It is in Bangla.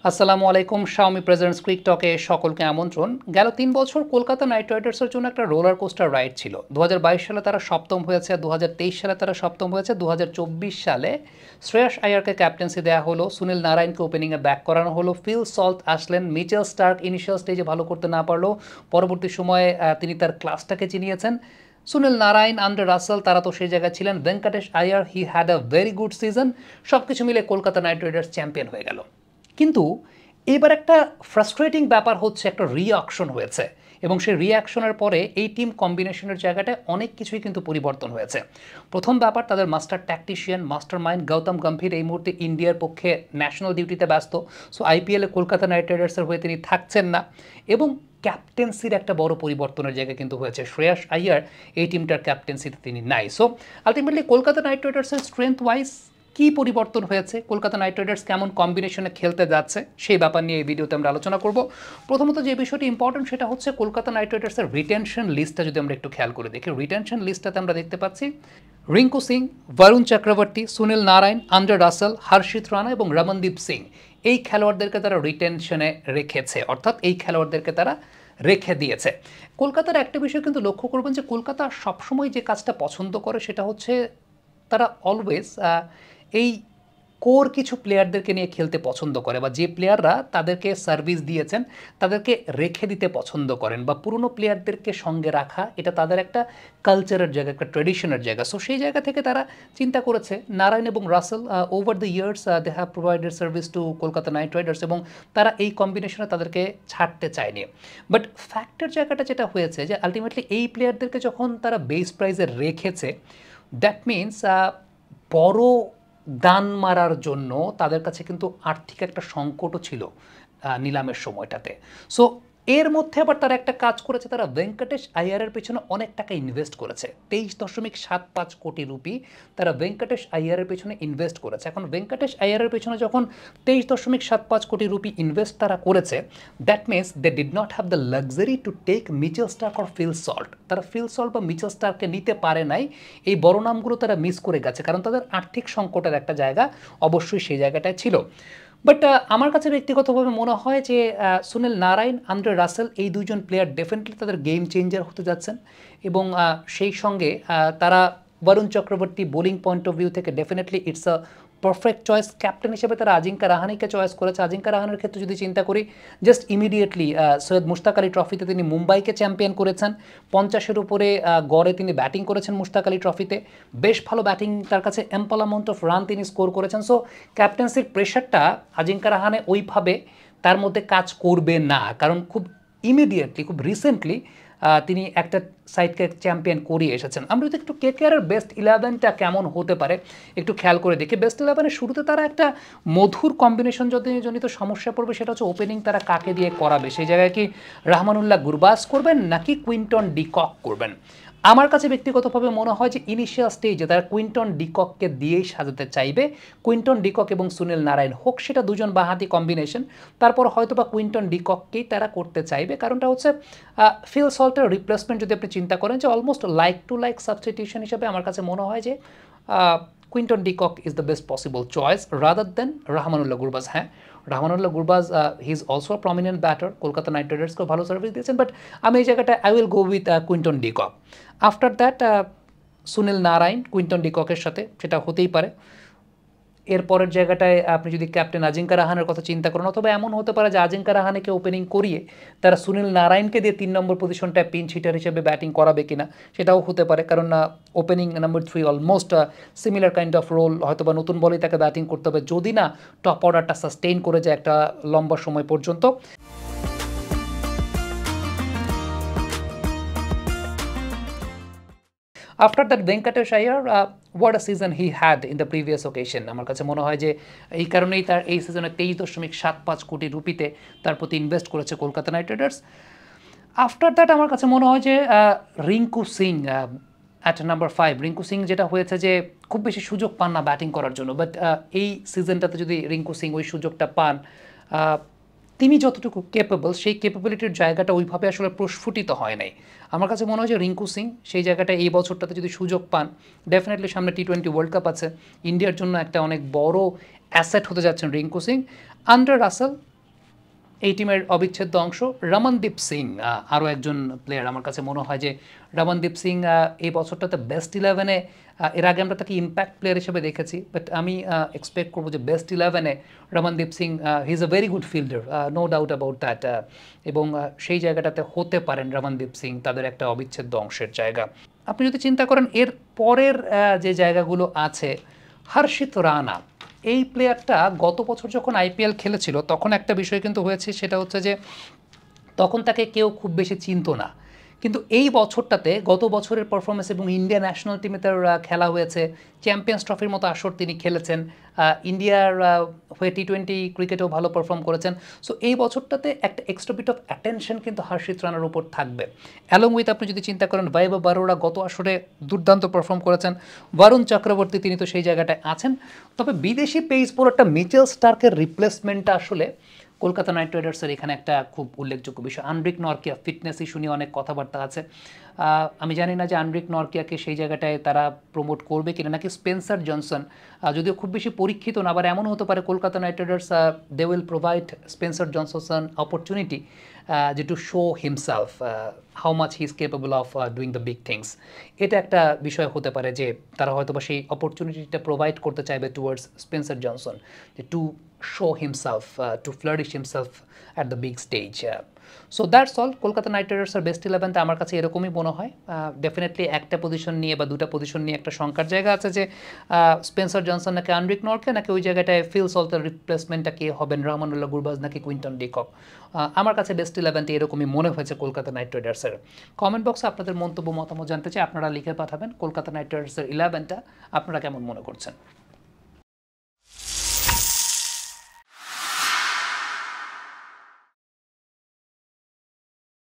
আসসালামু আলাইকুম। শাওমি প্রেজেন্টস কুইক টকে সকলকে আমন্ত্রণ। গেল ৩ বছর কলকাতা নাইট রাইডার্সের জন্য একটা রোলার কোস্টার রাইড ছিল। ২০২২ সালে তারা সপ্তম হয়েছে, ২০২৩ সালে তারা সপ্তম হয়েছে, ২০২৪ সালে শ্রেয়াস আয়ারকে ক্যাপ্টেন্সি দেওয়া হলো, সুনীল নারায়ণকে ওপেনিংয়ে ব্যাক করানো হলো, ফিল সল্ট আসলেন। মিচেল স্টার্ক ইনিশিয়াল স্টেজে ভালো করতে না পারলেও পরবর্তী সময়ে তিনি তার ক্লাসটাকে চিনিয়েছেন। সুনীল নারায়ণ, আন্দ্রে রাসেল তারা তো সেই জায়গায় ছিলেন। Venkatesh Iyer he had a very good season. সব কিছু মিলে কলকাতা নাইট রাইডার্স চ্যাম্পিয়ন হয়ে গেল। কিন্তু এবার একটা ফ্রাস্ট্রেটিং ব্যাপার হচ্ছে, একটা রিঅ্যাকশন হয়েছে এবং সেই রিঅ্যাকশনের পরে এই টিম কম্বিনেশনের জায়গাটায় অনেক কিছুই কিন্তু পরিবর্তন হয়েছে। প্রথম ব্যাপার, তাদের master tactician, master mind Gautam Gambhir এই মুহূর্তে ইন্ডিয়ার পক্ষে ন্যাশনাল ডিউটিতে ব্যস্ত। সো আইপিএলে কলকাতা নাইট রাইডার্সের হয়ে তিনি থাকছেন না এবং ক্যাপ্টেন্সির একটা বড় পরিবর্তনের জায়গা কিন্তু হয়েছে। শ্রেয়াস আইয়ার এই টিমটার ক্যাপ্টেন্সিতে তিনি নাই। সো আলটিমেটলি কলকাতা নাইট রাইডার্সের স্ট্রেংথ ওয়াইজ কী পরিবর্তন হয়েছে, কলকাতা নাইট রাইডার্স কেমন কম্বিনেশনে খেলতে যাচ্ছে, সেই ব্যাপার নিয়ে এই ভিডিওতে আমরা আলোচনা করব। প্রথমত যে বিষয়টি ইম্পর্টেন্ট সেটা হচ্ছে কলকাতা নাইট রাইডার্সের রিটেনশন লিস্টটা যদি আমরা একটু খেয়াল করে দেখি। রিটেনশন লিস্টটাতে আমরা দেখতে পাচ্ছি রিঙ্কু সিং, বরুণ চক্রবর্তী, সুনীল নারায়ণ, আন্দ্রে রাসেল, হর্ষিত রানা এবং রমনদীপ সিং এই খেলোয়াড়দেরকে তারা রিটেনশনে রেখেছে, অর্থাৎ এই খেলোয়াড়দেরকে তারা রেখে দিয়েছে। কলকাতার একটা বিষয় কিন্তু লক্ষ্য করবেন যে কলকাতা সবসময় যে কাজটা পছন্দ করে সেটা হচ্ছে তারা অলওয়েজ এই কোর কিছু প্লেয়ারদেরকে নিয়ে খেলতে পছন্দ করে, বা যে প্লেয়াররা তাদেরকে সার্ভিস দিয়েছেন তাদেরকে রেখে দিতে পছন্দ করেন, বা পুরনো প্লেয়ারদেরকে সঙ্গে রাখা এটা তাদের একটা কালচারের জায়গা, একটা ট্রেডিশনের জায়গা। সো সেই জায়গা থেকে তারা চিন্তা করেছে নারায়ণ এবং Russell over the years they have provided service to Kolkata night Riders এবং তারা এই কম্বিনেশনে তাদেরকে ছাড়তে চায়নি। বাট ফ্যাক্টের জায়গাটা যেটা হয়েছে যে আলটিমেটলি এই প্লেয়ারদেরকে যখন তারা বেস প্রাইজে রেখেছে, দ্যাট মিনস বড় দান মারার জন্য তাদের কাছে কিন্তু আর্থিক একটা সংকটও ছিল নিলামের সময়টাতে। সো এর মধ্যে আবার তারা একটা কাজ করেছে, তারা ভেঙ্কটেশ আইয়ারের পেছনে অনেক টাকা ইনভেস্ট করেছে। 23.75 কোটি রুপি তারা ভেঙ্কটেশ আইয়ারের পেছনে ইনভেস্ট করেছে। এখন ভেঙ্কটেশ আইয়ারের পেছনে যখন 23.75 কোটি রুপি ইনভেস্ট তারা করেছে, that means they did not have the luxury to take Mitchell Starc or Phil Salt. তারা ফিল সল্ট বা মিচেল স্টার্ককে নিতে পারে নাই। এই বড় নামগুলো তারা মিস করে গেছে, কারণ তাদের আর্থিক সংকটের একটা জায়গা অবশ্যই সেই জায়গাটায় ছিল। বাট আমার কাছে ব্যক্তিগতভাবে মনে হয় যে সুনীল নারায়ণ, আন্দ্রে রাসেল এই দুইজন প্লেয়ার ডেফিনেটলি তাদের গেম চেঞ্জার হতে যাচ্ছেন এবং সেই সঙ্গে তারা Varun Chakravarthy bowling point of view থেকে definitely it's a perfect choice. Captain হিসেবে তারা আজিঙ্কা রাহানেকে চয়েস করেছে। আজিঙ্কা রাহানের ক্ষেত্রে যদি চিন্তা করি, জাস্ট ইমিডিয়েটলি সৈয়দ মুশতাক আলী ট্রফিতে তিনি মুম্বাইকে চ্যাম্পিয়ন করেছেন। 50-এর উপরে গড়ে তিনি ব্যাটিং করেছেন মুশতাক আলী ট্রফিতে। বেশ ভালো ব্যাটিং, তার কাছে অ্যাম্পল অ্যামাউন্ট অফ রান তিনি স্কোর করেছেন। সো ক্যাপ্টেন্সির প্রেশারটা আজিঙ্কা রাহানে ওইভাবে তার মধ্যে কাজ করবে না, কারণ খুব ইমিডিয়েটলি, খুব রিসেন্টলি তিনি একটা সাইডকে চ্যাম্পিয়ন করিয়ে এসেছেন। আমরা যদি একটু কেকেআরের বেস্ট 11টা কেমন হতে পারে একটু খেয়াল করে দেখি। বেস্ট 11-এর শুরুতে তারা একটা মধুর কম্বিনেশন জনিত সমস্যা পড়বে, সেটা হচ্ছে ওপেনিং তারা কাকে দিয়ে করাবে। সেই জায়গায় কি রহমানুল্লাহ গুরবাজ করবেন নাকি কুইন্টন ডি কক করবেন? আমার কাছে ব্যক্তিগতভাবে মনে হয় যে ইনিশিয়াল স্টেজে তারা কুইন্টন ডিকককে দিয়েই সাজাতে চাইবে। কুইন্টন ডিকক এবং সুনীল নারায়ণ হোক সেটা দুজন বাঁহাতি কম্বিনেশন, তারপর হয়তো বা কুইন্টন ডিকককেই তারা করতে চাইবে। কারণটা হচ্ছে ফিল সল্টের রিপ্লেসমেন্ট যদি আপনি চিন্তা করেন যে almost like to like substitution হিসেবে আমার কাছে মনে হয় যে Quinton de Kock is the best possible choice rather than Rahmanullah Gurbaz. হ্যাঁ, Rahmanullah Gurbaz he is also a prominent batter, Kolkata knight রাইডার্সকেও ভালো সার্ভিস দিয়েছেন, বাট আমি এই জায়গাটা I will go with Quinton de Kock. After that Sunil Narine Quinton ডিককের সাথে, সেটা হতেই পারে। এরপরের জায়গাটায় আপনি যদি ক্যাপ্টেন আজিঙ্কা রাহানের কথা চিন্তা করেন, অথবা এমন হতে পারে যে আজিঙ্কা রাহানেকে ওপেনিং করিয়ে তারা সুনীল নারায়ণকে দিয়ে 3 নম্বর পজিশনটায় পিঞ্চ হিটার হিসেবে ব্যাটিং করাবে কিনা, সেটাও হতে পারে। কারণ opening number 3 almost similar kind of role, হয়তো বা নতুন বলেই তাকে ব্যাটিং করতে হবে যদি না টপ অর্ডারটা সাস্টেইন করে যায় একটা লম্বা সময় পর্যন্ত। After that Venkatesh Iyer, what a season he had in the previous occasion. আমার কাছে মনে হয় যে এই কারণেই তার এই সিজনে 23.75 কোটি রুপিতে তার প্রতি ইনভেস্ট করেছে Kolkata night Riders. After that আমার কাছে মনে হয় যে রিঙ্কু সিং অ্যাট নাম্বার 5, রিঙ্কু সিং যেটা হয়েছে যে খুব বেশি সুযোগ পান না ব্যাটিং করার জন্য, বাট এই সিজনটাতে যদি রিঙ্কু সিং ওই সুযোগটা পান, তিনি যতটুকু কেপেবল সেই কেপেবিলিটির জায়গাটা ওইভাবে আসলে প্রস্ফুটিত হয় নাই। আমার কাছে মনে হয় যে রিঙ্কু সিং সেই জায়গাটা এই বছরটাতে যদি সুযোগ পান, ডেফিনেটলি সামনে টি-20 ওয়ার্ল্ড কাপ আছে, ইন্ডিয়ার জন্য একটা অনেক বড় অ্যাসেট হতে যাচ্ছেন রিঙ্কু সিং। আন্দ্রে রাসেল এই টিমের অবিচ্ছেদ্য অংশ। রমনদীপ সিং আরও একজন প্লেয়ার, আমার কাছে মনে হয় যে রমনদীপ সিং এই বছরটাতে বেস্ট 11-এ, এর আগে আমরা তাকে ইম্প্যাক্ট প্লেয়ার হিসেবে দেখেছি, বাট আমি এক্সপেক্ট করবো যে বেস্ট 11-এ Ramandeep Singh, he is a very good fielder, no doubt about that, এবং সেই জায়গাটাতে হতে পারেন রমনদীপ সিং তাদের একটা অবিচ্ছেদ্য অংশের জায়গা। আপনি যদি চিন্তা করেন এর পরের যে জায়গাগুলো আছে, হর্ষিত রানা, এই প্লেয়ারটা গত বছর যখন আইপিএল খেলেছিল তখন একটা বিষয় কিন্তু হয়েছে, সেটা হচ্ছে যে তখন তাকে কেউ খুব বেশি চিনতো না, কিন্তু এই বছরটাতে গত বছরের পারফরমেন্স এবং ইন্ডিয়া ন্যাশনাল টিমে তার খেলা হয়েছে, চ্যাম্পিয়ন্স ট্রফির মতো আসর তিনি খেলেছেন, ইন্ডিয়ার হয়ে টি20 ক্রিকেটেও ভালো পারফর্ম করেছেন। সো এই বছরটাতে একটা এক্সট্রা বিট অফ অ্যাটেনশন কিন্তু হর্ষিত রানার উপর থাকবে। অ্যালং উইথ আপনি যদি চিন্তা করেন বৈভব বরোরা গত আসরে দুর্দান্ত পারফর্ম করেছেন, বরুণ চক্রবর্তী তিনি তো সেই জায়গাটায় আছেন। তবে বিদেশি পেস বোলারটা মিচেল স্টার্কের রিপ্লেসমেন্টটা আসলে কলকাতা নাইট রাইডার্সের এখানে একটা খুব উল্লেখযোগ্য বিষয়। আন্ড্রিক নরকিয়া ফিটনেস ইস্যু নিয়ে অনেক কথাবার্তা আছে, আমি জানি না যে আন্ড্রিক নরকিয়াকে সেই জায়গাটায় তারা প্রমোট করবে কিনা, নাকি স্পেন্সার জনসন, যদিও খুব বেশি পরীক্ষিত না, আবার এমন হতে পারে Kolkata night riders they will provide Spencer Johnson opportunity যে to show himself how much he is capable of doing the big things. এটা একটা বিষয় হতে পারে যে তারা হয়তো বা সেই অপরচুনিটিটা প্রোভাইড করতে চাইবে টুয়ার্ডস স্পেন্সার জনসন, যে two show himself, to flourish himself at the big stage. So that's all. Kolkata knight রাইডার্সের বেস্ট 11তে আমার কাছে এরকমই মনে হয়। ডেফিনেটলি একটা পজিশন নিয়ে বা দুটা পজিশন নিয়ে একটা শঙ্কার জায়গা আছে যে স্পেন্সার জনসন নাকি আন্ড্রিক নরকে, নাকি ওই জায়গাটায় ফিল সল্টের রিপ্লেসমেন্টটা কে হবেন, রহমানুল্লাহ গুরবাজ নাকি কুইন্টন ডিকক। আমার কাছে বেস্ট 11তে এরকমই মনে হয়েছে কলকাতা নাইট রাইডার্সের। কমেন্ট বক্সে আপনাদের মন্তব্য মতামত জানতে চাই, আপনারা লিখে পাঠাবেন কলকাতা নাইট রাইডার্সের 11টা আপনারা কেমন মনে করছেন।